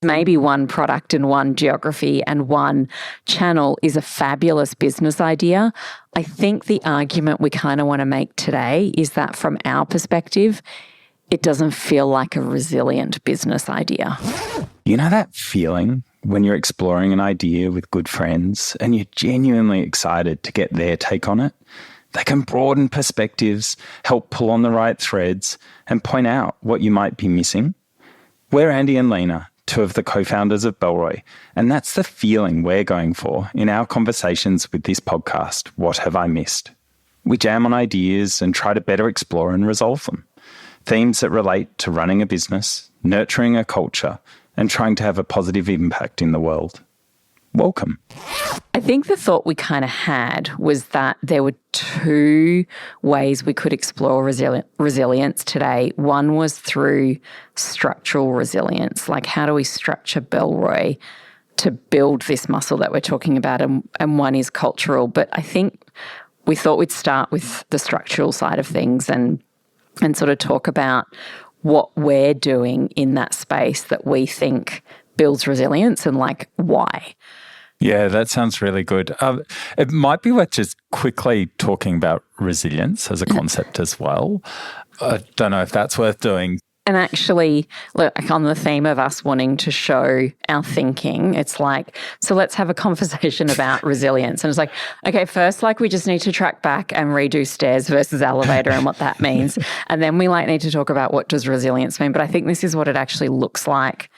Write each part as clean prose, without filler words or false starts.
Maybe one product in one geography and one channel is a fabulous business idea. I think the argument we kind of want to make today is that from our perspective, it doesn't feel like a resilient business idea. You know that feeling when you're exploring an idea with good friends and you're genuinely excited to get their take on it? They can broaden perspectives, help pull on the right threads, and point out what you might be missing. We're Andy and Lina, two of the co-founders of Bellroy, and that's the feeling we're going for in our conversations with this podcast, What Have I Missed? We jam on ideas and try to better explore and resolve them. Themes that relate to running a business, nurturing a culture, and trying to have a positive impact in the world. Welcome. I think the thought we kind of had was that there were two ways we could explore resilience today. One was through structural resilience, like how do we structure Bellroy to build this muscle that we're talking about, and one is cultural. But I think we thought we'd start with the structural side of things and sort of talk about what we're doing in that space that we think builds resilience and like why. Yeah, that sounds really good. It might be worth just quickly talking about resilience as a concept as well. I don't know if that's worth doing. And actually, look, on the theme of us wanting to show our thinking, it's like, so let's have a conversation about resilience. And it's like, okay, first, like we just need to track back and redo stairs versus elevator and what that means. And then we need to talk about what does resilience mean. But I think this is what it actually looks like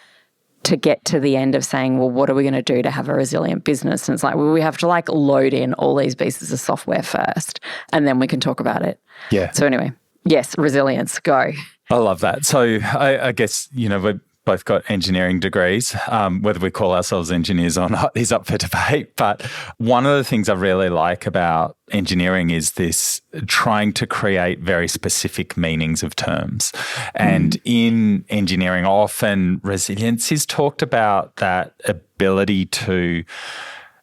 to get to the end of saying, well, what are we going to do to have a resilient business? And it's like, well, we have to load in all these pieces of software first, and then we can talk about it. Yeah. So anyway, yes, resilience, go. I love that. So I guess, we've both got engineering degrees. Whether we call ourselves engineers or not is up for debate. But one of the things I really like about engineering is this trying to create very specific meanings of terms. And in engineering, often resilience is talked about that ability to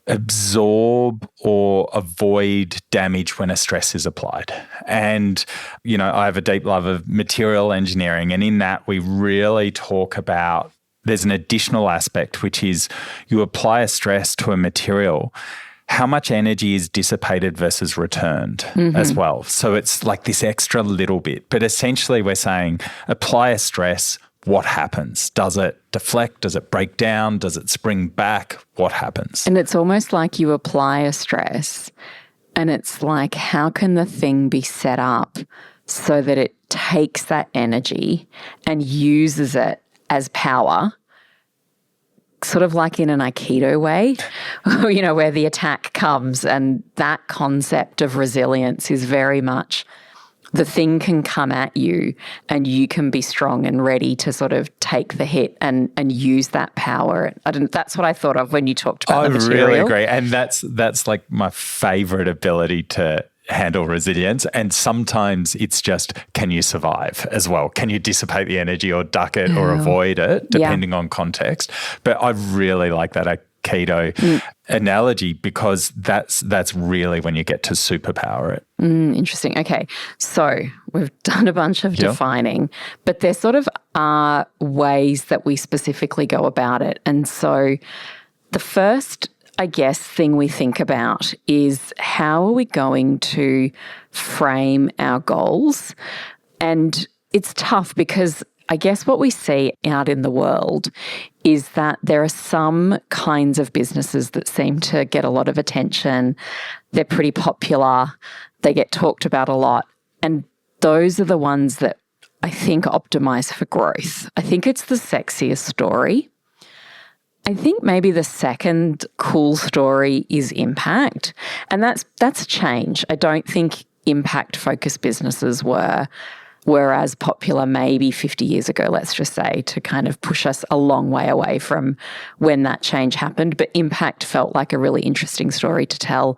absorb or avoid damage when a stress is applied. And, I have a deep love of material engineering. And in that, we really talk about there's an additional aspect, which is you apply a stress to a material, how much energy is dissipated versus returned as well. So it's like this extra little bit. But essentially, we're saying apply a stress. What happens? Does it deflect? Does it break down? Does it spring back? What happens? And it's almost like you apply a stress and it's like, how can the thing be set up so that it takes that energy and uses it as power, sort of like in an Aikido way, where the attack comes, and that concept of resilience is very much the thing can come at you and you can be strong and ready to sort of take the hit and use that power. That's what I thought of when you talked about the material. I really agree. And that's like my favorite ability to handle resilience. And sometimes it's just, can you survive as well? Can you dissipate the energy or duck it or avoid it, depending on context? But I really like that Aikido analogy because that's really when you get to superpower it. Interesting. Okay. So we've done a bunch of defining, but there sort of are ways that we specifically go about it. And so the first, I guess, thing we think about is how are we going to frame our goals? And it's tough because I guess what we see out in the world is that there are some kinds of businesses that seem to get a lot of attention. They're pretty popular. They get talked about a lot. And those are the ones that I think optimize for growth. I think it's the sexiest story. I think maybe the second cool story is impact. And that's a change. I don't think impact-focused businesses were as popular maybe 50 years ago, let's just say, to kind of push us a long way away from when that change happened. But impact felt like a really interesting story to tell.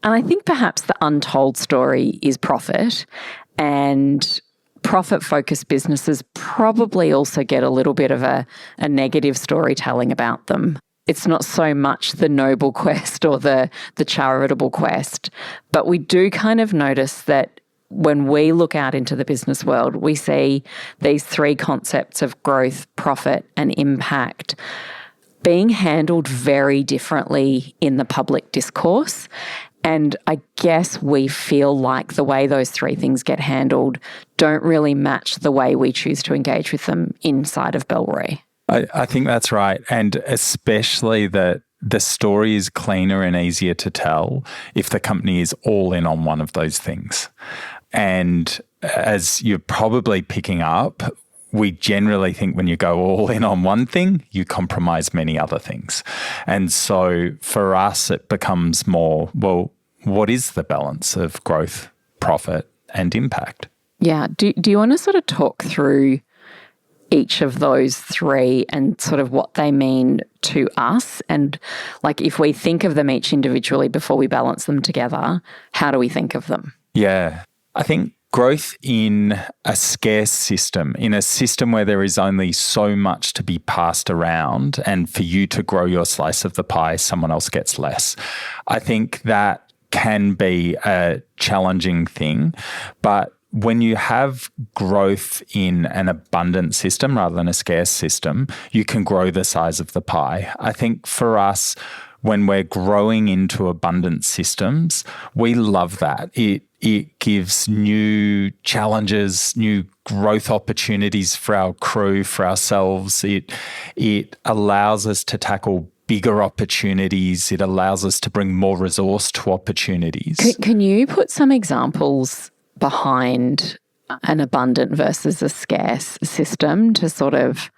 And I think perhaps the untold story is profit. And profit-focused businesses probably also get a little bit of a negative storytelling about them. It's not so much the noble quest or the charitable quest, but we do kind of notice that when we look out into the business world, we see these three concepts of growth, profit, and impact being handled very differently in the public discourse. And I guess we feel like the way those three things get handled don't really match the way we choose to engage with them inside of Bellroy. I think that's right. And especially that the story is cleaner and easier to tell if the company is all in on one of those things. And as you're probably picking up, we generally think when you go all in on one thing, you compromise many other things. And so for us, it becomes more, well, what is the balance of growth, profit, and impact? Yeah. Do you want to sort of talk through each of those three and sort of what they mean to us? And like if we think of them each individually before we balance them together, how do we think of them? Yeah. I think growth in a scarce system, in a system where there is only so much to be passed around, and for you to grow your slice of the pie, someone else gets less. I think that can be a challenging thing, but when you have growth in an abundant system rather than a scarce system, you can grow the size of the pie. I think for us, when we're growing into abundant systems, we love that. It gives new challenges, new growth opportunities for our crew, for ourselves. It allows us to tackle bigger opportunities. It allows us to bring more resource to opportunities. Can you put some examples behind an abundant versus a scarce system to sort of,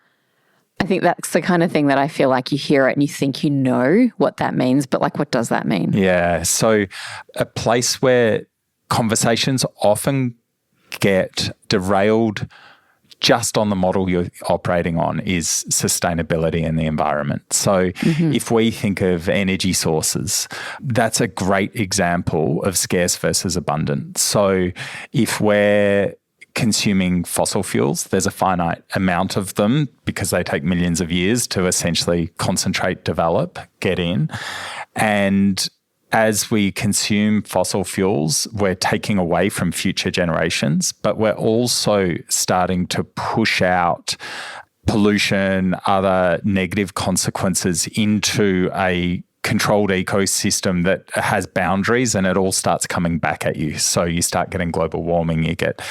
I think that's the kind of thing that I feel like you hear it and you think you know what that means, but like, what does that mean? Yeah. So a place where conversations often get derailed just on the model you're operating on is sustainability and the environment. So if we think of energy sources, that's a great example of scarce versus abundant. So if we're consuming fossil fuels, there's a finite amount of them because they take millions of years to essentially concentrate, develop, get in. And as we consume fossil fuels, we're taking away from future generations, but we're also starting to push out pollution, other negative consequences into a controlled ecosystem that has boundaries, and it all starts coming back at you. So you start getting global warming, you get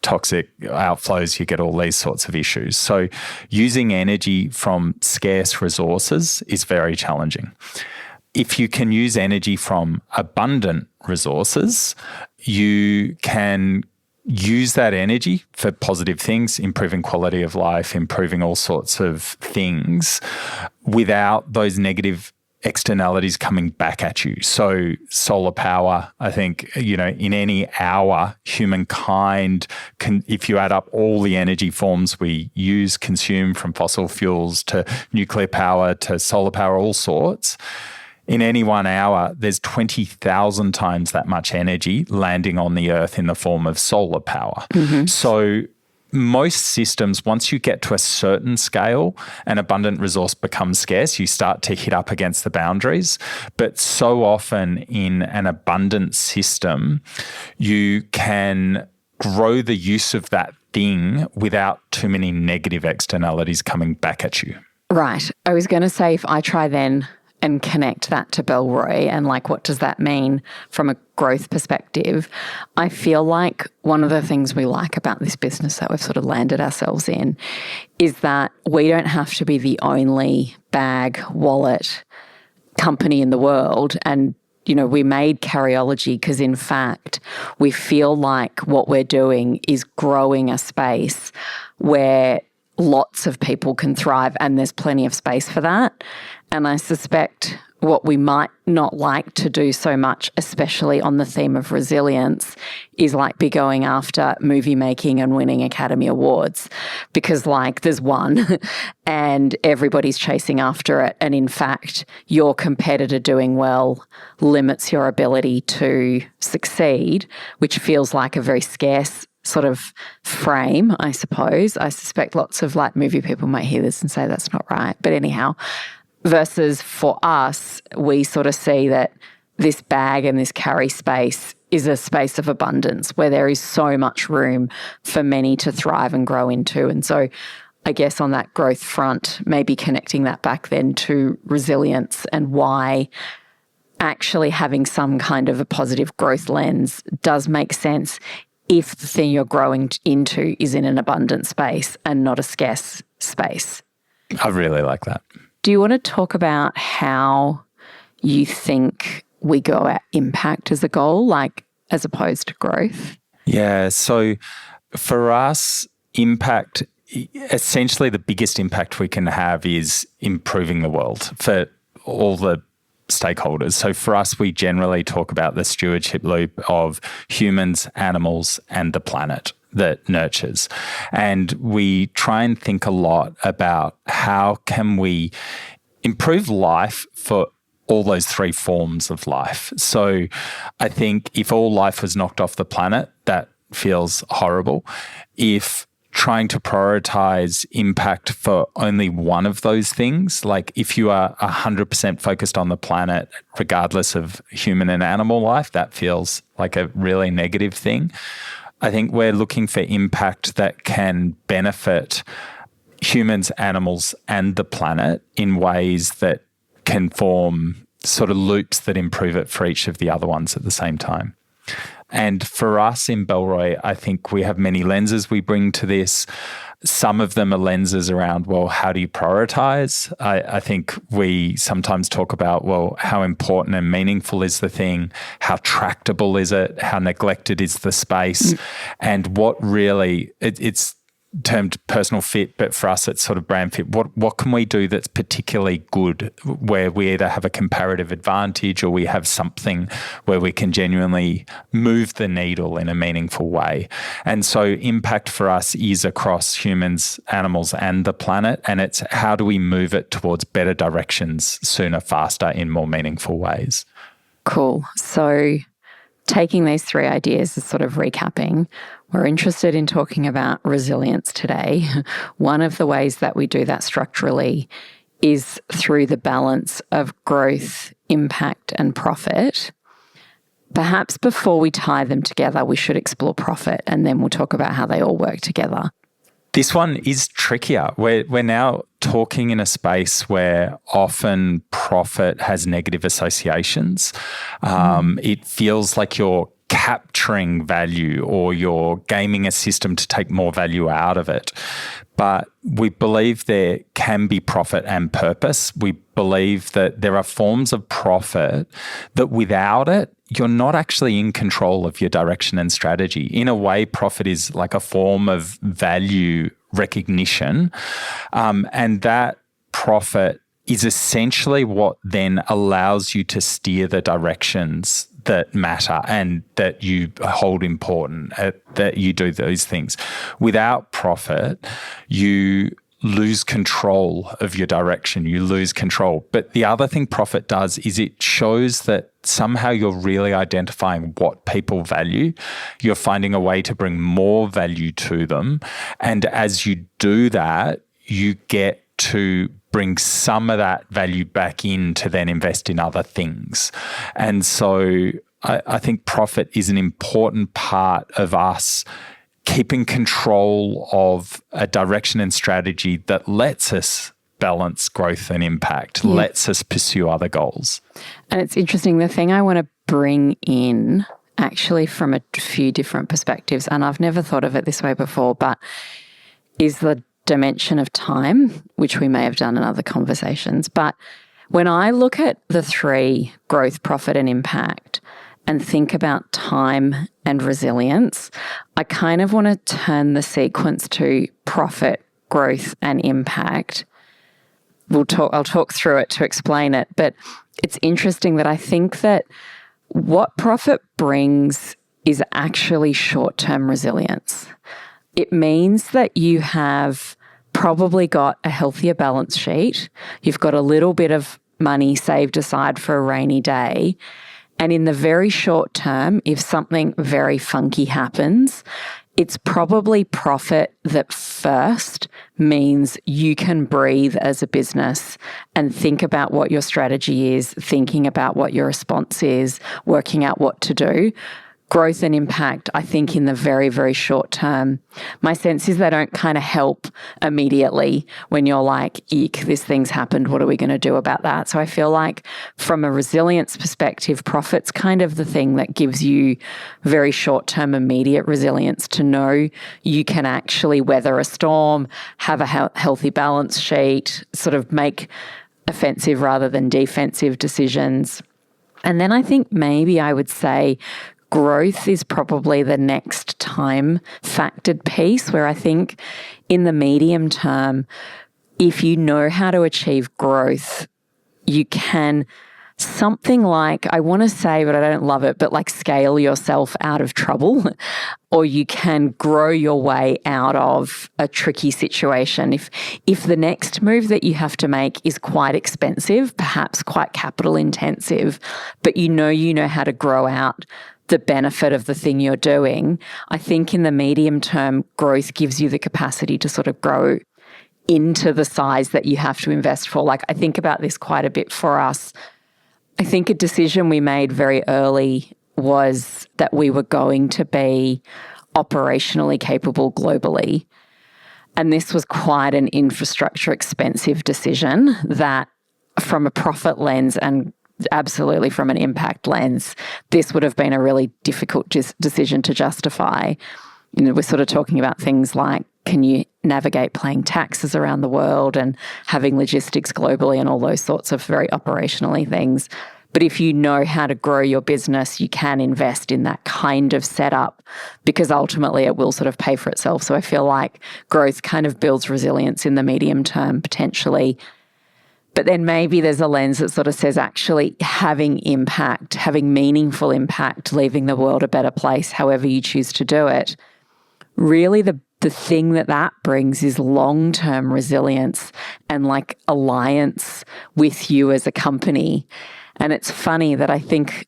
toxic outflows, you get all these sorts of issues. So using energy from scarce resources is very challenging. If you can use energy from abundant resources, you can use that energy for positive things, improving quality of life, improving all sorts of things without those negative externalities coming back at you. So solar power, I think, in any hour, humankind can, if you add up all the energy forms we use, consume, from fossil fuels to nuclear power to solar power, all sorts, in any 1 hour, there's 20,000 times that much energy landing on the earth in the form of solar power. So most systems, once you get to a certain scale, an abundant resource becomes scarce. You start to hit up against the boundaries. But so often in an abundant system, you can grow the use of that thing without too many negative externalities coming back at you. Right. I was going to say, if I try then and connect that to Bellroy and like, what does that mean from a growth perspective? I feel like one of the things we like about this business that we've sort of landed ourselves in is that we don't have to be the only bag, wallet company in the world. And, we made Carryology because in fact, we feel like what we're doing is growing a space where lots of people can thrive and there's plenty of space for that. And I suspect what we might not like to do so much, especially on the theme of resilience, is like be going after movie making and winning Academy Awards because like there's one and everybody's chasing after it. And in fact, your competitor doing well limits your ability to succeed, which feels like a very scarce sort of frame, I suppose. I suspect lots of like movie people might hear this and say that's not right. But anyhow, versus for us, we sort of see that this bag and this carry space is a space of abundance where there is so much room for many to thrive and grow into. And so I guess on that growth front, maybe connecting that back then to resilience and why actually having some kind of a positive growth lens does make sense if the thing you're growing into is in an abundant space and not a scarce space. I really like that. Do you want to talk about how you think we go at impact as a goal, like as opposed to growth? Yeah. So for us, impact, essentially the biggest impact we can have is improving the world for all the stakeholders. So for us, we generally talk about the stewardship loop of humans, animals, and the planet that nurtures. And we try and think a lot about how can we improve life for all those three forms of life. So I think if all life was knocked off the planet, that feels horrible. If trying to prioritize impact for only one of those things, like if you are 100% focused on the planet, regardless of human and animal life, that feels like a really negative thing. I think we're looking for impact that can benefit humans, animals, and the planet in ways that can form sort of loops that improve it for each of the other ones at the same time. And for us in Bellroy, I think we have many lenses we bring to this. Some of them are lenses around, well, how do you prioritize? I think we sometimes talk about, well, how important and meaningful is the thing? How tractable is it? How neglected is the space? And what really, it's termed personal fit, but for us it's sort of brand fit. What can we do that's particularly good, where we either have a comparative advantage or we have something where we can genuinely move the needle in a meaningful way? And so impact for us is across humans, animals, and the planet, and it's how do we move it towards better directions sooner, faster, in more meaningful ways. Cool. So taking these three ideas as sort of recapping, we're interested in talking about resilience today. One of the ways that we do that structurally is through the balance of growth, impact, and profit. Perhaps before we tie them together, we should explore profit, and then we'll talk about how they all work together. This one is trickier. We're now talking in a space where often profit has negative associations. It feels like you're capturing value or you're gaming a system to take more value out of it. But we believe there can be profit and purpose. We believe that there are forms of profit that without it, you're not actually in control of your direction and strategy. In a way, profit is like a form of value recognition. And that profit is essentially what then allows you to steer the directions that matter and that you hold important, that you do those things. Without profit, you lose control of your direction, you lose control. But the other thing profit does is it shows that somehow you're really identifying what people value. You're finding a way to bring more value to them. And as you do that, you get to bring some of that value back in to then invest in other things. And so I think profit is an important part of us keeping control of a direction and strategy that lets us balance growth and impact, lets us pursue other goals. And it's interesting, the thing I want to bring in actually from a few different perspectives, and I've never thought of it this way before, but is the dimension of time, which we may have done in other conversations. But when I look at the three, growth, profit, and impact, and think about time and resilience, I kind of want to turn the sequence to profit, growth, and impact. I'll talk through it to explain it, but it's interesting that I think that what profit brings is actually short-term resilience. It means that you have probably got a healthier balance sheet. You've got a little bit of money saved aside for a rainy day. And in the very short term, if something very funky happens, it's probably profit that first means you can breathe as a business and think about what your strategy is, thinking about what your response is, working out what to do. Growth and impact, I think, in the very, very short term, my sense is they don't kind of help immediately when you're like, eek, this thing's happened. What are we going to do about that? So I feel like from a resilience perspective, profit's kind of the thing that gives you very short-term immediate resilience to know you can actually weather a storm, have a healthy balance sheet, sort of make offensive rather than defensive decisions. And then I think maybe I would say growth is probably the next time factored piece, where I think in the medium term, if you know how to achieve growth, you can something like, I want to say, but I don't love it, but like scale yourself out of trouble, or you can grow your way out of a tricky situation. If the next move that you have to make is quite expensive, perhaps quite capital intensive, but you know how to grow out the benefit of the thing you're doing, I think in the medium term, growth gives you the capacity to sort of grow into the size that you have to invest for. Like, I think about this quite a bit for us. I think a decision we made very early was that we were going to be operationally capable globally. And this was quite an infrastructure expensive decision that, from a profit lens and absolutely from an impact lens, this would have been a really difficult decision to justify. You know, we're sort of talking about things like, can you navigate paying taxes around the world and having logistics globally and all those sorts of very operationally things. But if you know how to grow your business, you can invest in that kind of setup, because ultimately it will sort of pay for itself. So I feel like growth kind of builds resilience in the medium term potentially. But then maybe there's a lens that sort of says actually having impact, having meaningful impact, leaving the world a better place, however you choose to do it. Really the thing that brings is long-term resilience and like alliance with you as a company. And it's funny that I think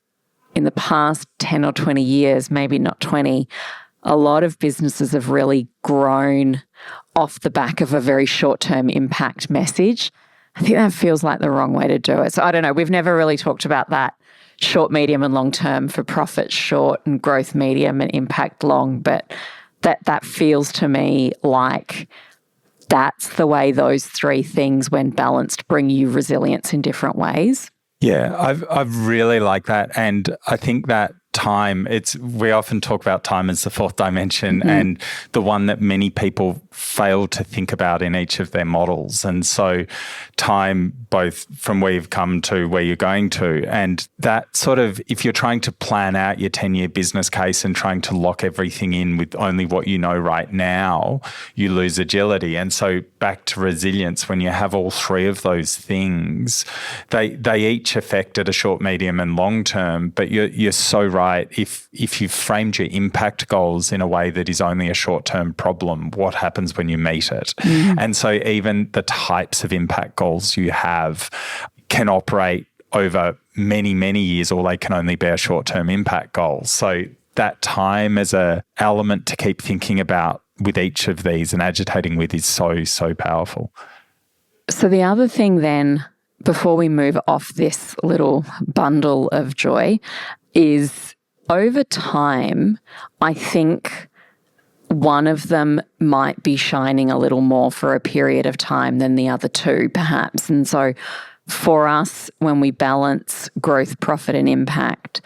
in the past 10 or 20 years, maybe not 20, a lot of businesses have really grown off the back of a very short-term impact message. I think that feels like the wrong way to do it. So I don't know. We've never really talked about that short, medium and long term for profit short and growth medium and impact long. But that feels to me like that's the way those three things, when balanced, bring you resilience in different ways. Yeah, I've really like that. And I think that time, we often talk about time as the fourth dimension, and the one that many people fail to think about in each of their models. And so time, both from where you've come to where you're going to, and that sort of, if you're trying to plan out your 10-year business case and trying to lock everything in with only what you know right now, you lose agility. And so back to resilience, when you have all three of those things, they each affect at a short, medium and long term, but you're so right. If you've framed your impact goals in a way that is only a short-term problem, what happens when you meet it? And so even the types of impact goals you have can operate over many, many years, or they can only be a short-term impact goal. So that time as a element to keep thinking about with each of these and agitating with is so, so powerful. So the other thing then, before we move off this little bundle of joy, is over time, I think one of them might be shining a little more for a period of time than the other two, perhaps. And so for us, when we balance growth, profit and impact,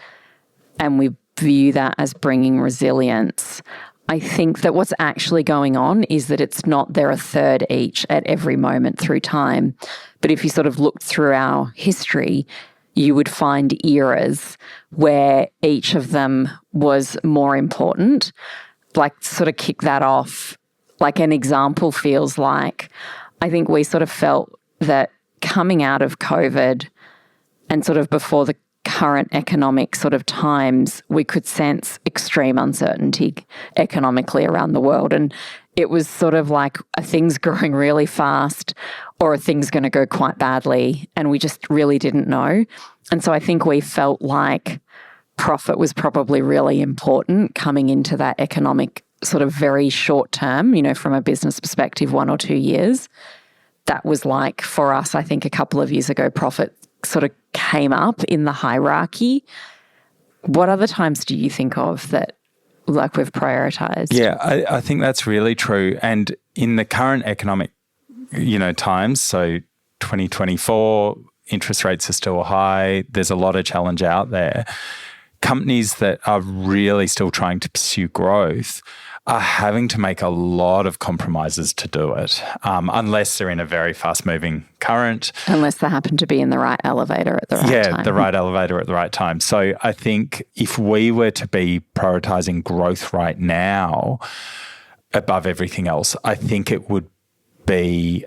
and we view that as bringing resilience, I think that what's actually going on is that it's not they're a third each at every moment through time. But if you sort of look through our history, you would find eras where each of them was more important. Like, sort of kick that off. Like, an example feels like, I think we sort of felt that coming out of COVID and sort of before the current economic sort of times, we could sense extreme uncertainty economically around the world. And it was sort of like, are things growing really fast or are things going to go quite badly? And we just really didn't know. And so I think we felt like profit was probably really important coming into that economic sort of very short term, from a business perspective, 1 or 2 years. That was like, for us, I think a couple of years ago, profit sort of came up in the hierarchy. What other times do you think of that, like, we've prioritized? Yeah, I think that's really true. And in the current economic, times, so 2024, interest rates are still high. There's a lot of challenge out there. Companies that are really still trying to pursue growth are having to make a lot of compromises to do it, unless they're in a very fast-moving current. Unless they happen to be in the right elevator at the right time. Yeah, the right elevator at the right time. So I think if we were to be prioritizing growth right now above everything else, I think it would be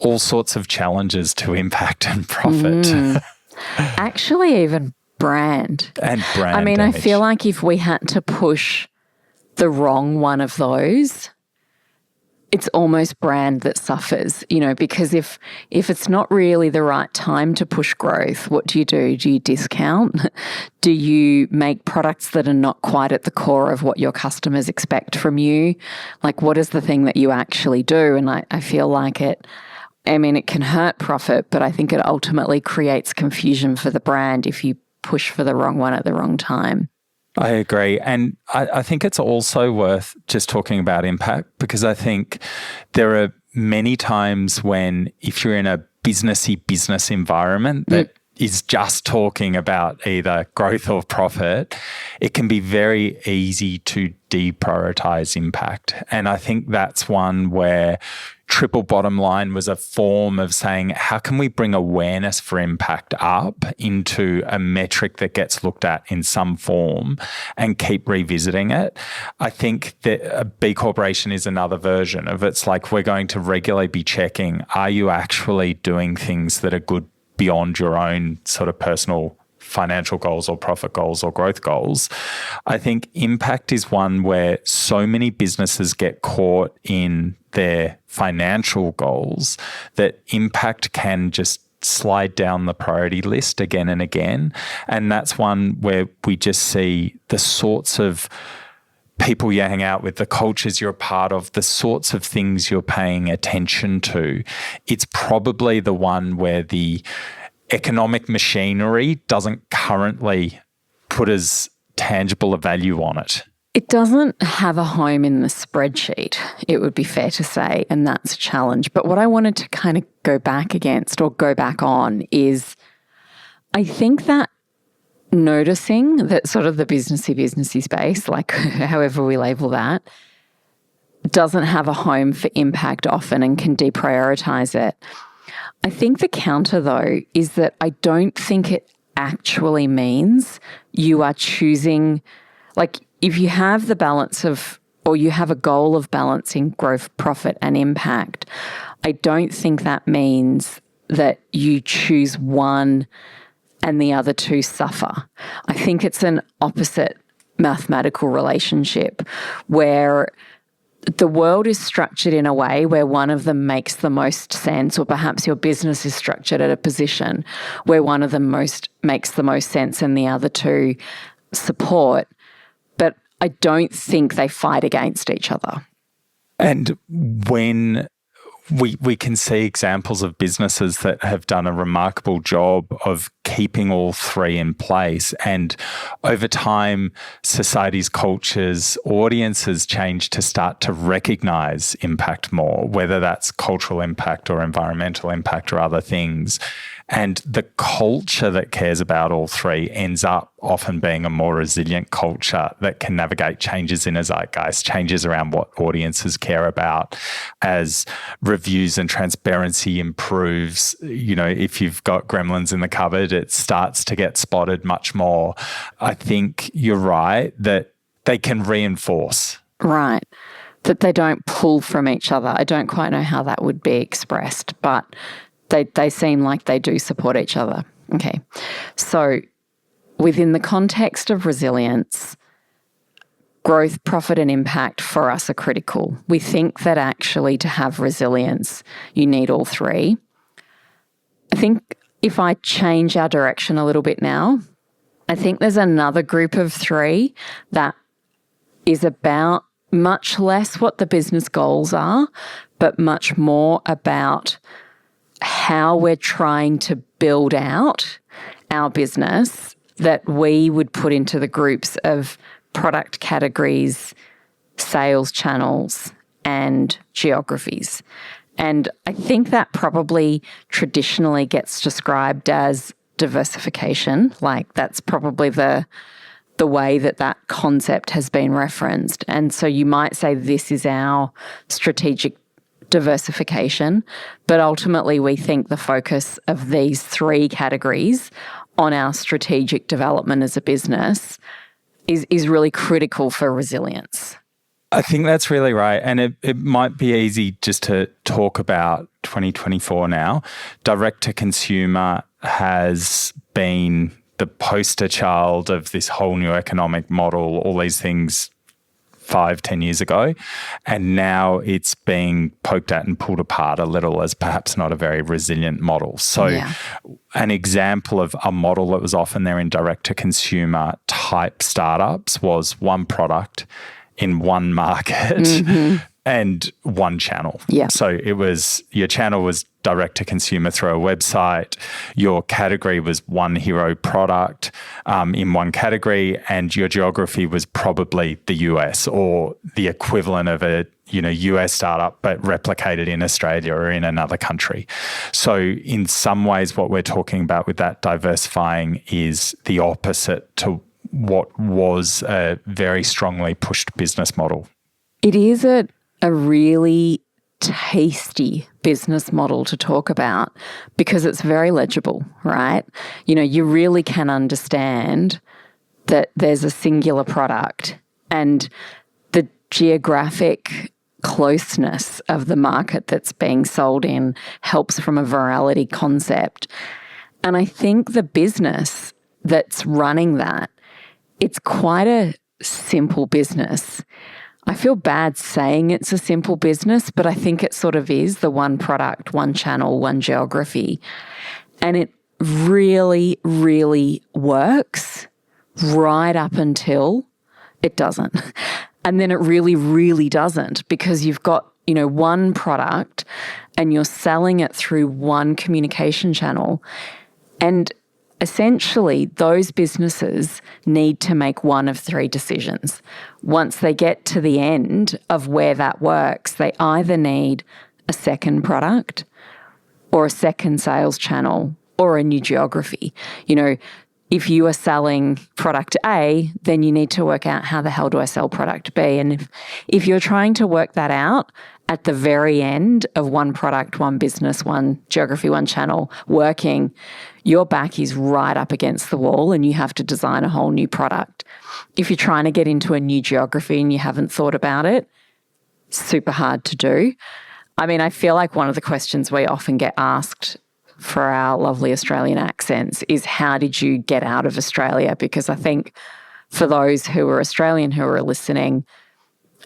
all sorts of challenges to impact and profit. Actually, even brand. And brand I mean, damage. I feel like if we had to push the wrong one of those, it's almost brand that suffers, because if it's not really the right time to push growth, what do? Do you discount? Do you make products that are not quite at the core of what your customers expect from you? Like, what is the thing that you actually do? And I feel like it can hurt profit, but I think it ultimately creates confusion for the brand if you push for the wrong one at the wrong time. I agree. And I think it's also worth just talking about impact, because I think there are many times when, if you're in a business environment that is just talking about either growth or profit, it can be very easy to deprioritize impact. And I think that's one where triple bottom line was a form of saying, how can we bring awareness for impact up into a metric that gets looked at in some form and keep revisiting it? I think that a B Corporation is another version of it's like, we're going to regularly be checking, are you actually doing things that are good beyond your own sort of personal financial goals or profit goals or growth goals? I think impact is one where so many businesses get caught in their financial goals that impact can just slide down the priority list again and again. And that's one where we just see the sorts of people you hang out with, the cultures you're a part of, the sorts of things you're paying attention to. It's probably the one where the economic machinery doesn't currently put as tangible a value on it. It doesn't have a home in the spreadsheet, it would be fair to say, and that's a challenge. But what I wanted to kind of go back on is, I think that noticing that sort of the businessy space, like however we label that, doesn't have a home for impact often and can deprioritize it. I think the counter, though, is that I don't think it actually means you are choosing, like, if you have the balance of, or you have a goal of balancing growth, profit, and impact, I don't think that means that you choose one and the other two suffer. I think it's an opposite mathematical relationship where the world is structured in a way where one of them makes the most sense, or perhaps your business is structured at a position where one of them makes the most sense and the other two support. But I don't think they fight against each other. And when we can see examples of businesses that have done a remarkable job of keeping all three in place, and over time, society's cultures, audiences change to start to recognize impact more, whether that's cultural impact or environmental impact or other things. And the culture that cares about all three ends up often being a more resilient culture that can navigate changes in a zeitgeist, changes around what audiences care about. As reviews and transparency improves, if you've got gremlins in the cupboard, it starts to get spotted much more. I think you're right that they can reinforce. Right. That they don't pull from each other. I don't quite know how that would be expressed, but they seem like they do support each other. Okay. So within the context of resilience, growth, profit, and impact for us are critical. We think that actually to have resilience, you need all three. I think if I change our direction a little bit now, I think there's another group of three that is about much less what the business goals are, but much more about how we're trying to build out our business that we would put into the groups of product categories, sales channels, and geographies. And I think that probably traditionally gets described as diversification. Like that's probably the way that concept has been referenced. And so you might say this is our strategic diversification, but ultimately we think the focus of these three categories on our strategic development as a business is really critical for resilience. I think that's really right. And it might be easy just to talk about 2024 now. Direct to consumer has been the poster child of this whole new economic model, all these things 5-10 years ago. And now it's being poked at and pulled apart a little as perhaps not a very resilient model. So an example of a model that was often there in direct to consumer type startups was one product in one market and one channel. Yeah. So it was, your channel was direct to consumer through a website. Your category was one hero product in one category, and your geography was probably the US or the equivalent of a US startup, but replicated in Australia or in another country. So in some ways, what we're talking about with that diversifying is the opposite to what was a very strongly pushed business model. It is a really tasty business model to talk about because it's very legible, right? You really can understand that there's a singular product and the geographic closeness of the market that's being sold in helps from a virality concept. And I think the business that's running that, it's quite a simple business. I feel bad saying it's a simple business, but I think it sort of is the one product, one channel, one geography. And it really, really works right up until it doesn't. And then it really, really doesn't because you've got, one product and you're selling it through one communication channel. And essentially, those businesses need to make one of three decisions. Once they get to the end of where that works, they either need a second product or a second sales channel or a new geography. If you are selling product A, then you need to work out how the hell do I sell product B? And if you're trying to work that out at the very end of one product, one business, one geography, one channel working, your back is right up against the wall and you have to design a whole new product. If you're trying to get into a new geography and you haven't thought about it, super hard to do. I mean, I feel like one of the questions we often get asked for our lovely Australian accents is how did you get out of Australia? Because I think for those who are Australian who are listening,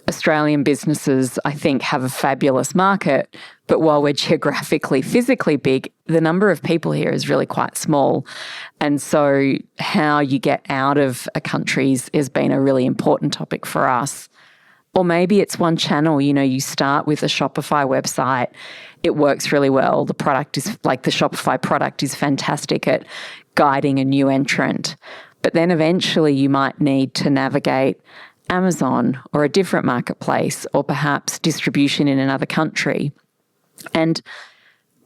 Australian businesses, I think, have a fabulous market, but while we're geographically, physically big, the number of people here is really quite small. And so how you get out of a country has been a really important topic for us. Or maybe it's one channel, you start with a Shopify website, it works really well. The product is like the Shopify product is fantastic at guiding a new entrant. But then eventually you might need to navigate Amazon or a different marketplace or perhaps distribution in another country. And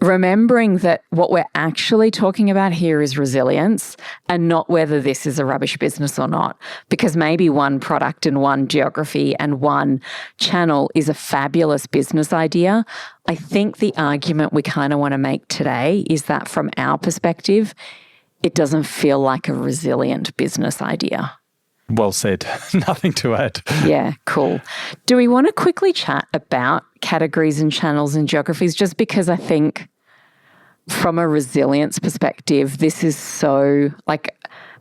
remembering that what we're actually talking about here is resilience and not whether this is a rubbish business or not, because maybe one product and one geography and one channel is a fabulous business idea. I think the argument we kind of want to make today is that from our perspective, it doesn't feel like a resilient business idea. Well said. Nothing to add. Yeah, cool. Do we want to quickly chat about categories and channels and geographies? Just because I think from a resilience perspective, this is so,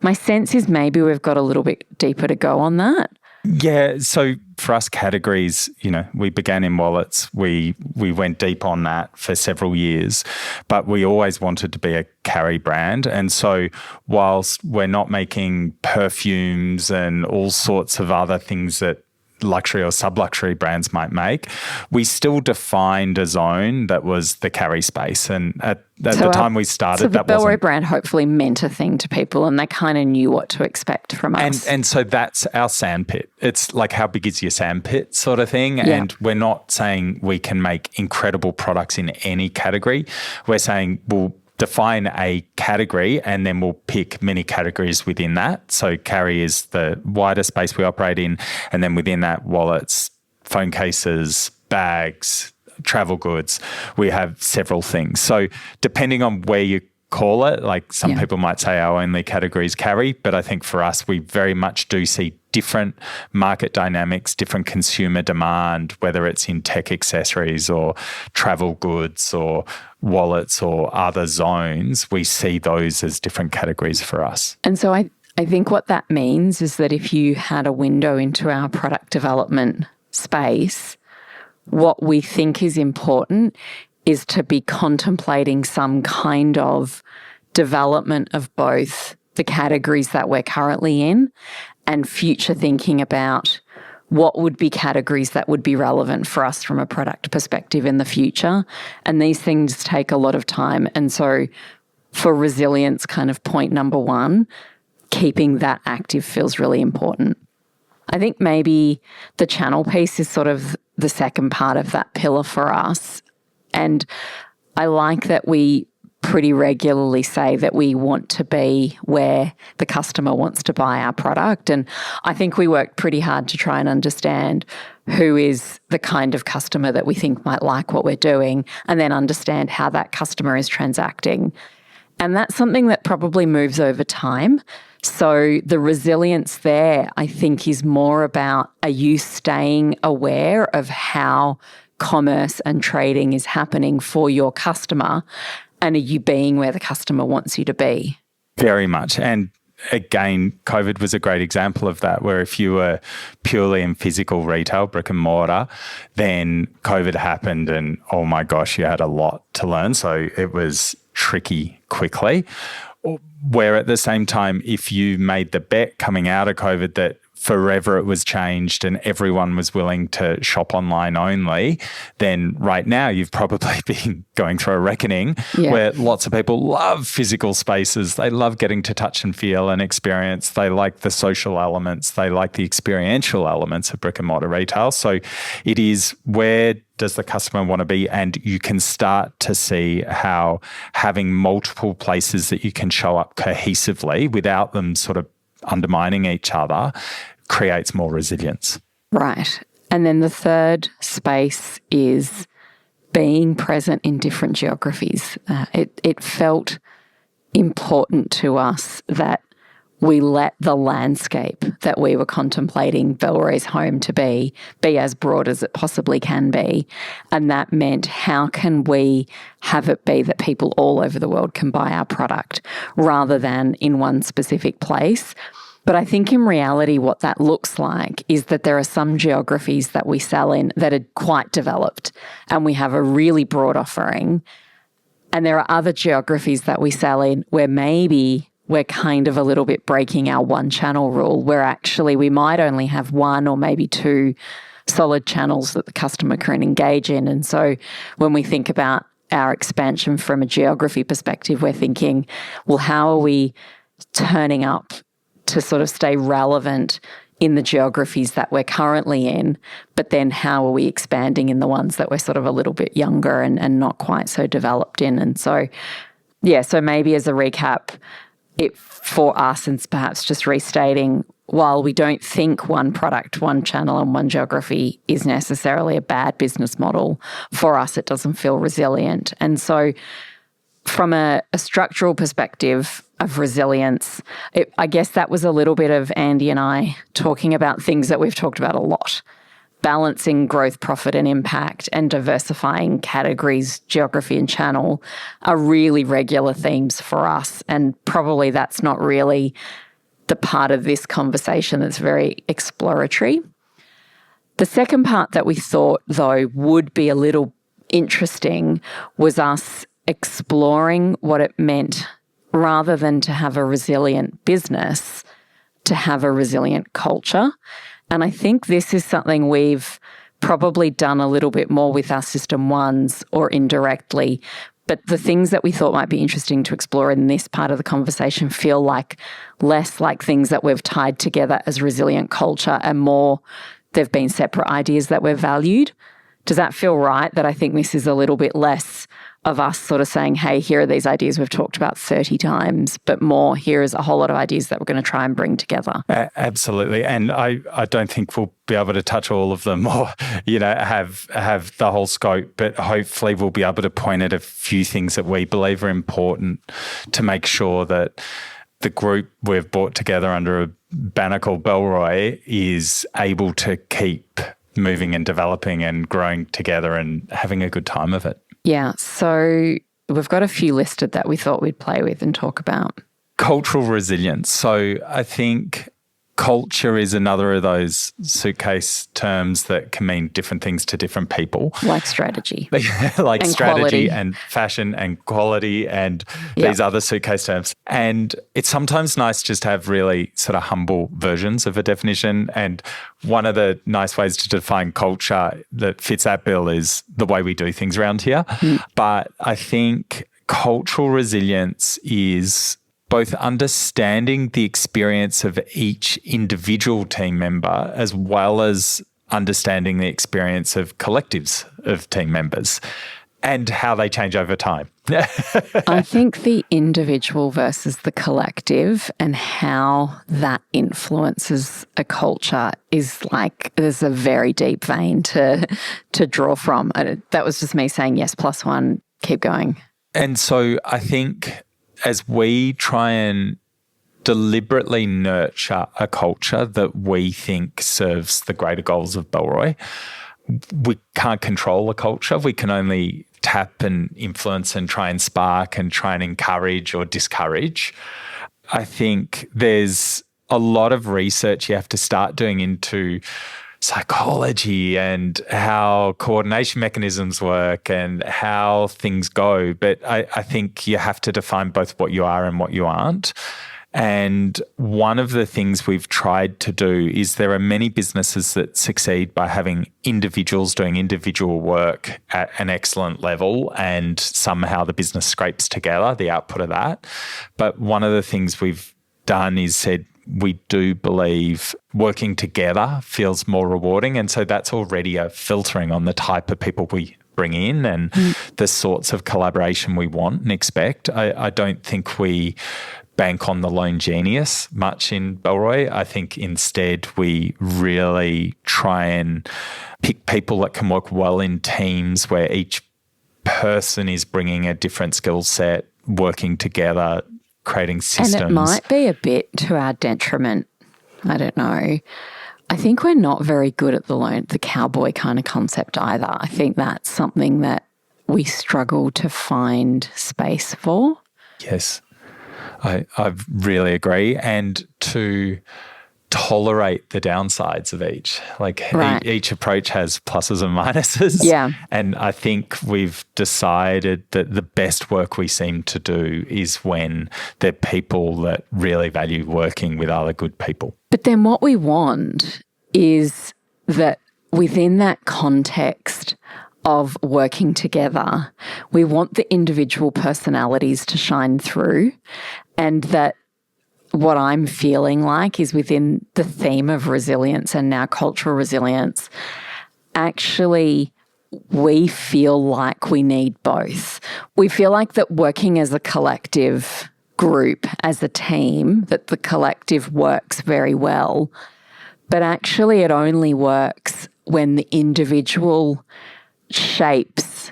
my sense is maybe we've got a little bit deeper to go on that. Yeah. So for us, categories, we began in wallets. We went deep on that for several years, but we always wanted to be a carry brand. And so whilst we're not making perfumes and all sorts of other things that luxury or sub-luxury brands might make, we still defined a zone that was the carry space. And at the time we started, that wasn't... So the Bellroy brand hopefully meant a thing to people and they kind of knew what to expect from us. And so that's our sandpit. It's like, how big is your sandpit sort of thing? Yeah. And we're not saying we can make incredible products in any category. We're saying we'll define a category and then we'll pick many categories within that. So carry is the wider space we operate in, and then within that, wallets, phone cases, bags, travel goods, we have several things. So depending on where you call it, like some people might say our only category is carry, but I think for us, we very much do see different market dynamics, different consumer demand, whether it's in tech accessories or travel goods or wallets or other zones. We see those as different categories for us. And so I think what that means is that if you had a window into our product development space, what we think is important is to be contemplating some kind of development of both the categories that we're currently in and future thinking about what would be categories that would be relevant for us from a product perspective in the future. And these things take a lot of time. And so for resilience, kind of point number one, keeping that active feels really important. I think maybe the channel piece is sort of the second part of that pillar for us. And I like that we pretty regularly say that we want to be where the customer wants to buy our product. And I think we worked pretty hard to try and understand who is the kind of customer that we think might like what we're doing, and then understand how that customer is transacting. And that's something that probably moves over time. So the resilience there, I think, is more about, are you staying aware of how commerce and trading is happening for your customer? And are you being where the customer wants you to be? Very much. And again, COVID was a great example of that, where if you were purely in physical retail, brick and mortar, then COVID happened and, oh my gosh, you had a lot to learn. So it was tricky quickly. Where at the same time, if you made the bet coming out of COVID that forever it was changed and everyone was willing to shop online only, then right now you've probably been going through a reckoning where lots of people love physical spaces. They love getting to touch and feel and experience. They like the social elements. They like the experiential elements of brick and mortar retail. So it is, where does the customer want to be? And you can start to see how having multiple places that you can show up cohesively without them sort of undermining each other creates more resilience. Right. And then the third space is being present in different geographies. It felt important to us that we let the landscape that we were contemplating Bellroy's home to be as broad as it possibly can be. And that meant, how can we have it be that people all over the world can buy our product rather than in one specific place? But I think in reality, what that looks like is that there are some geographies that we sell in that are quite developed and we have a really broad offering. And there are other geographies that we sell in where maybe we're kind of a little bit breaking our one channel rule, where actually we might only have one or maybe two solid channels that the customer can engage in. And so when we think about our expansion from a geography perspective, we're thinking, well, how are we turning up to sort of stay relevant in the geographies that we're currently in, but then how are we expanding in the ones that we're sort of a little bit younger and not quite so developed in? And so, so maybe as a recap, it for us, and perhaps just restating, while we don't think one product, one channel and one geography is necessarily a bad business model, for us it doesn't feel resilient. And so from a structural perspective of resilience, I guess that was a little bit of Andy and I talking about things that we've talked about a lot. Balancing growth, profit and impact, and diversifying categories, geography and channel are really regular themes for us. And probably that's not really the part of this conversation that's very exploratory. The second part that we thought, though, would be a little interesting was us exploring what it meant, rather than to have a resilient business, to have a resilient culture. And I think this is something we've probably done a little bit more with our system ones or indirectly. But the things that we thought might be interesting to explore in this part of the conversation feel like less like things that we've tied together as resilient culture and more they've been separate ideas that we've valued. Does that feel right? That I think this is a little bit less of us sort of saying, hey, here are these ideas we've talked about 30 times, but more here is a whole lot of ideas that we're going to try and bring together. Absolutely. And I don't think we'll be able to touch all of them or, have the whole scope, but hopefully we'll be able to point at a few things that we believe are important to make sure that the group we've brought together under a banner called Bellroy is able to keep moving and developing and growing together and having a good time of it. Yeah, so we've got a few listed that we thought we'd play with and talk about. Cultural resilience. So I think culture is another of those suitcase terms that can mean different things to different people. Like strategy. Like and strategy quality. And fashion and quality and these other suitcase terms. And it's sometimes nice just to have really sort of humble versions of a definition. And one of the nice ways to define culture that fits that bill is the way we do things around here. But I think cultural resilience is both understanding the experience of each individual team member as well as understanding the experience of collectives of team members and how they change over time. I think the individual versus the collective and how that influences a culture is like there's a very deep vein to draw from. That was just me saying yes, +1, keep going. And so I think as we try and deliberately nurture a culture that we think serves the greater goals of Bellroy, we can't control a culture. We can only tap and influence and try and spark and try and encourage or discourage. I think there's a lot of research you have to start doing into psychology and how coordination mechanisms work and how things go. But I think you have to define both what you are and what you aren't. And one of the things we've tried to do is there are many businesses that succeed by having individuals doing individual work at an excellent level and somehow the business scrapes together the output of that. But one of the things we've done is said, we do believe working together feels more rewarding. And so that's already a filtering on the type of people we bring in and the sorts of collaboration we want and expect. I don't think we bank on the lone genius much in Bellroy. I think instead we really try and pick people that can work well in teams where each person is bringing a different skill set, working together, creating systems. And it might be a bit to our detriment. I don't know. I think we're not very good at the cowboy kind of concept either. I think that's something that we struggle to find space for. Yes, I really agree. And to tolerate the downsides of each. Right. Each approach has pluses and minuses. Yeah. And I think we've decided that the best work we seem to do is when they're people that really value working with other good people. But then what we want is that within that context of working together, we want the individual personalities to shine through, and that what I'm feeling like is within the theme of resilience and now cultural resilience, actually we feel like we need both. We feel like that working as a collective group, as a team, that the collective works very well, but actually it only works when the individual shapes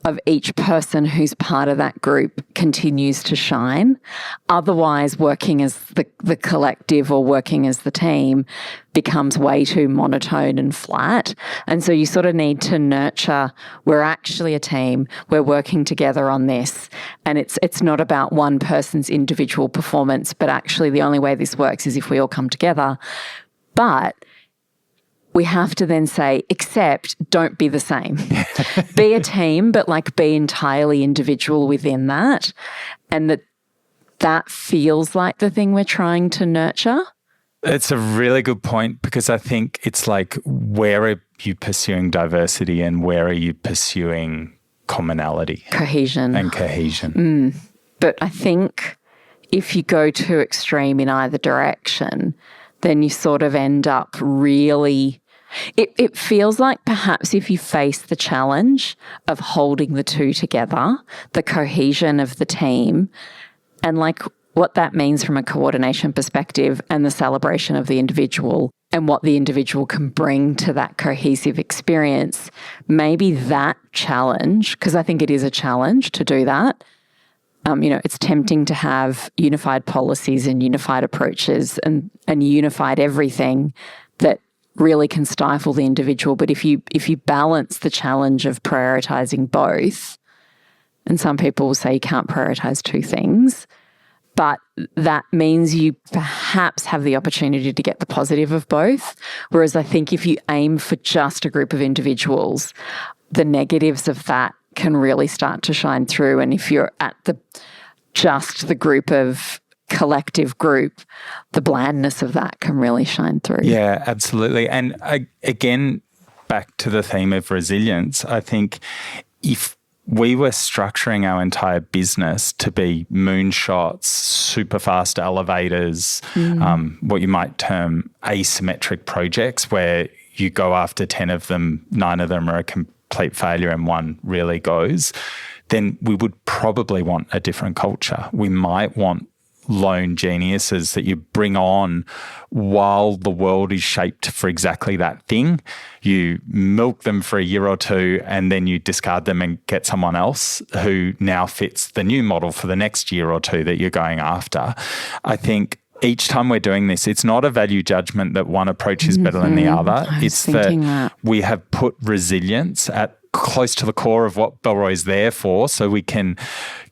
of each person who's part of that group continues to shine. Otherwise, working as the collective or working as the team becomes way too monotone and flat. And so you sort of need to nurture, we're actually a team, we're working together on this. And it's not about one person's individual performance, but actually the only way this works is if we all come together. But we have to then say, except don't be the same. Be a team, but be entirely individual within that. And that feels like the thing we're trying to nurture. It's a really good point, because I think it's like, where are you pursuing diversity and where are you pursuing commonality? Cohesion. And cohesion. But I think if you go too extreme in either direction, then you sort of end up really... It feels like perhaps if you face the challenge of holding the two together, the cohesion of the team, and like what that means from a coordination perspective and the celebration of the individual and what the individual can bring to that cohesive experience, maybe that challenge, because I think it is a challenge to do that. It's tempting to have unified policies and unified approaches and unified everything that really can stifle the individual. But if you balance the challenge of prioritizing both, and some people will say you can't prioritize two things, but that means you perhaps have the opportunity to get the positive of both. Whereas I think if you aim for just a group of individuals, the negatives of that can really start to shine through. And if you're at just the group of collective group, the blandness of that can really shine through. Yeah, absolutely. And again, back to the theme of resilience, I think if we were structuring our entire business to be moonshots, super fast elevators, what you might term asymmetric projects, where you go after 10 of them, 9 of them are a complete failure and 1 really goes, then we would probably want a different culture. We might want lone geniuses that you bring on while the world is shaped for exactly that thing. You milk them for a year or two and then you discard them and get someone else who now fits the new model for the next year or two that you're going after. I think each time we're doing this, it's not a value judgment that one approach is better than the other. It's that we have put resilience at close to the core of what Bellroy is there for, so we can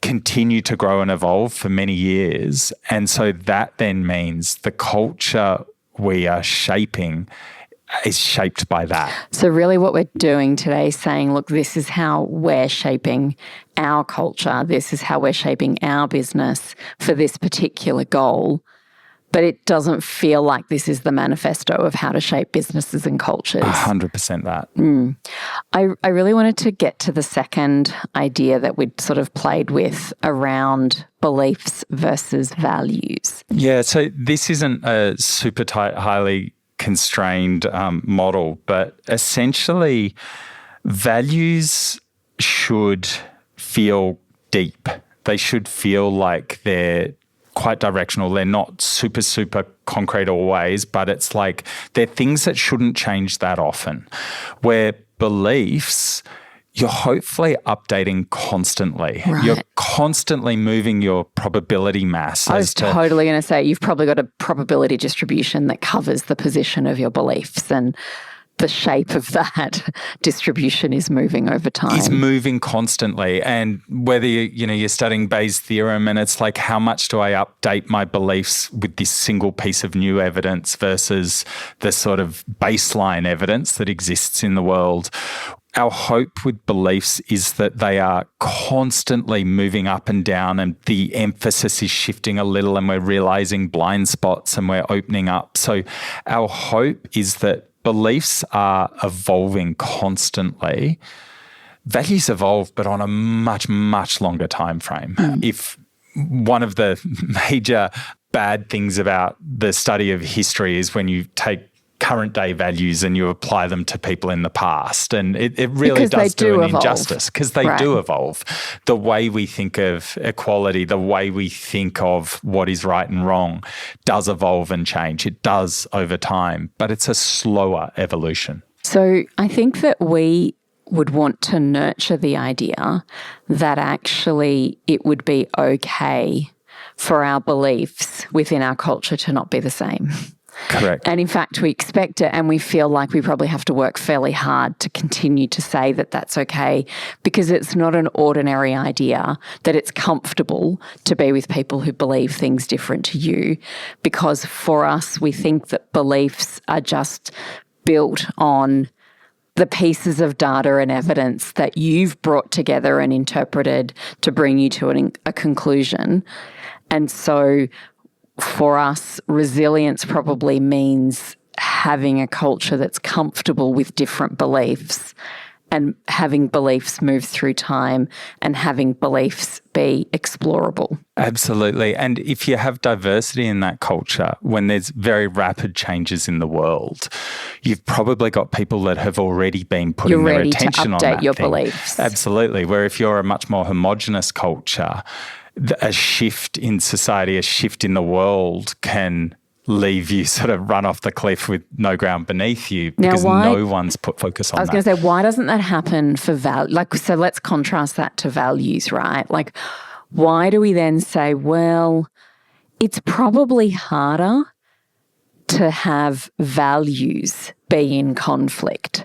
continue to grow and evolve for many years. And so that then means the culture we are shaping is shaped by that. So really what we're doing today is saying, look, this is how we're shaping our culture. This is how we're shaping our business for this particular goal. But it doesn't feel like this is the manifesto of how to shape businesses and cultures. 100% that. I really wanted to get to the second idea that we'd sort of played with around beliefs versus values. Yeah, so this isn't a super tight, highly constrained model, but essentially values should feel deep. They should feel like they're quite directional. They're not super, super concrete always, but it's like they're things that shouldn't change that often. Where beliefs, you're hopefully updating constantly. Right. You're constantly moving your probability mass. I was totally going to say you've probably got a probability distribution that covers the position of your beliefs, and the shape of that distribution is moving over time. It's moving constantly. And whether you're studying Bayes' theorem and it's like, how much do I update my beliefs with this single piece of new evidence versus the sort of baseline evidence that exists in the world? Our hope with beliefs is that they are constantly moving up and down, and the emphasis is shifting a little, and we're realizing blind spots and we're opening up. So our hope is that beliefs are evolving constantly. Values evolve, but on a much, much longer time frame. If one of the major bad things about the study of history is when you take current day values and you apply them to people in the past, and it really does do an injustice, because they do evolve. The way we think of equality, the way we think of what is right and wrong does evolve and change. It does over time, but it's a slower evolution. So I think that we would want to nurture the idea that actually it would be okay for our beliefs within our culture to not be the same. Correct. And in fact, we expect it, and we feel like we probably have to work fairly hard to continue to say that that's okay, because it's not an ordinary idea that it's comfortable to be with people who believe things different to you, because for us, we think that beliefs are just built on the pieces of data and evidence that you've brought together and interpreted to bring you to a conclusion. And so for us, resilience probably means having a culture that's comfortable with different beliefs and having beliefs move through time and having beliefs be explorable. Absolutely. And if you have diversity in that culture, when there's very rapid changes in the world, you've probably got people that have already been putting their attention on that. You're ready to update your thing. beliefs. Absolutely. Where if you're a much more homogenous culture, a shift in society, a shift in the world can leave you sort of run off the cliff with no ground beneath you because no one's put focus on that. I was going to say, why doesn't that happen for value? Like, so let's contrast that to values, right? Like, why do we then say, well, it's probably harder to have values be in conflict?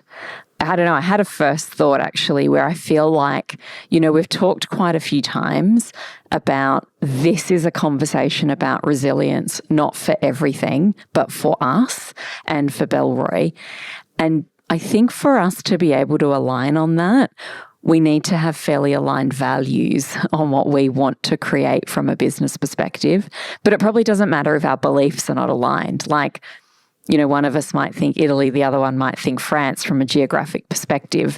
I don't know. I had a first thought actually where I feel like, we've talked quite a few times about this is a conversation about resilience, not for everything, but for us and for Bellroy. And I think for us to be able to align on that, we need to have fairly aligned values on what we want to create from a business perspective. But it probably doesn't matter if our beliefs are not aligned. Like, one of us might think Italy, the other one might think France from a geographic perspective,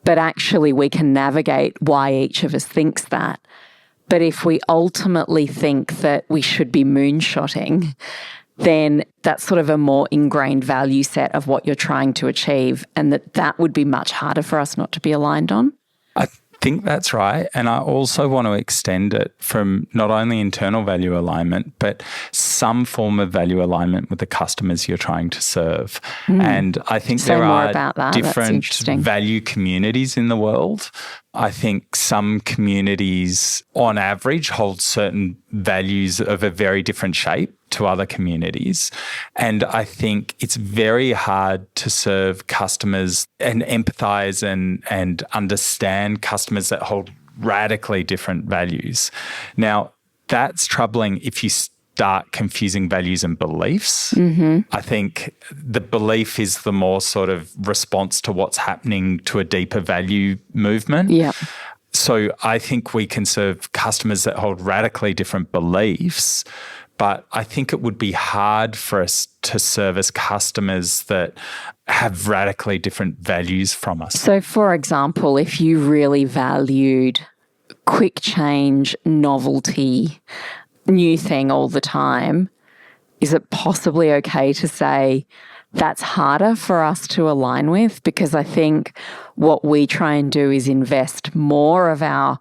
but actually we can navigate why each of us thinks that. But if we ultimately think that we should be moonshotting, then that's sort of a more ingrained value set of what you're trying to achieve, and that would be much harder for us not to be aligned on. I think that's right. And I also want to extend it from not only internal value alignment, but some form of value alignment with the customers you're trying to serve. And I think there are different value communities in the world. I think some communities on average hold certain values of a very different shape to other communities. And I think it's very hard to serve customers and empathize and understand customers that hold radically different values. Now, that's troubling if you start confusing values and beliefs. I think the belief is the more sort of response to what's happening to a deeper value movement. Yeah. So I think we can serve customers that hold radically different beliefs, but I think it would be hard for us to service customers that have radically different values from us. So, for example, if you really valued quick change, novelty, new thing all the time, is it possibly okay to say that's harder for us to align with? Because I think what we try and do is invest more of our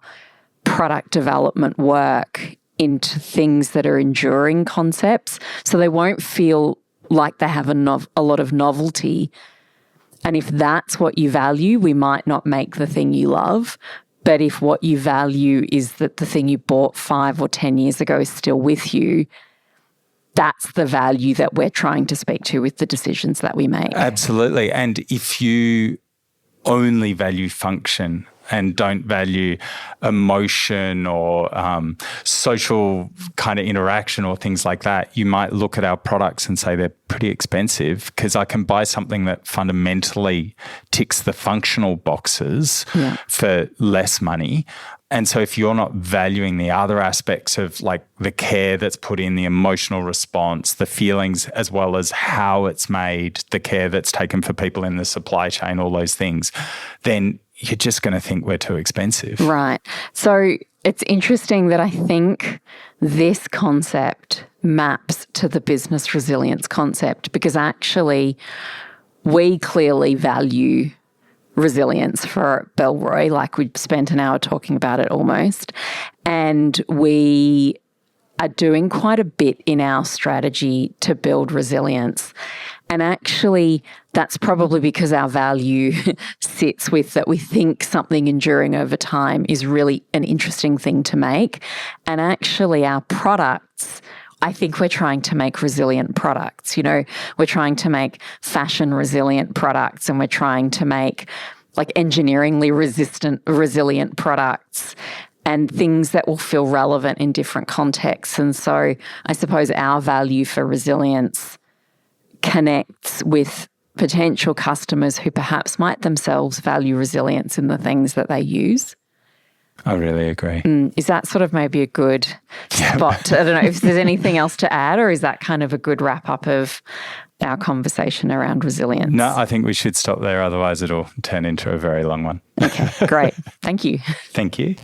product development work into things that are enduring concepts, so they won't feel like they have a lot of novelty. And if that's what you value, we might not make the thing you love. But if what you value is that the thing you bought 5 or 10 years ago is still with you, that's the value that we're trying to speak to with the decisions that we make. Absolutely. And if you only value function and don't value emotion or social kind of interaction or things like that, you might look at our products and say they're pretty expensive because I can buy something that fundamentally ticks the functional boxes for less money. And so if you're not valuing the other aspects of like the care that's put in, the emotional response, the feelings, as well as how it's made, the care that's taken for people in the supply chain, all those things, then you're just going to think we're too expensive. Right. So it's interesting that I think this concept maps to the business resilience concept, because actually we clearly value resilience for Bellroy, like we spent an hour talking about it almost. And we are doing quite a bit in our strategy to build resilience. And actually, that's probably because our value sits with that we think something enduring over time is really an interesting thing to make. And actually, our products, I think we're trying to make resilient products. We're trying to make fashion resilient products, and we're trying to make like engineeringly resilient products and things that will feel relevant in different contexts. And so I suppose our value for resilience connects with potential customers who perhaps might themselves value resilience in the things that they use. I really agree. Is that sort of maybe a good spot? I don't know if there's anything else to add, or is that kind of a good wrap up of our conversation around resilience? No, I think we should stop there. Otherwise, it'll turn into a very long one. Okay, great. Thank you. Thank you.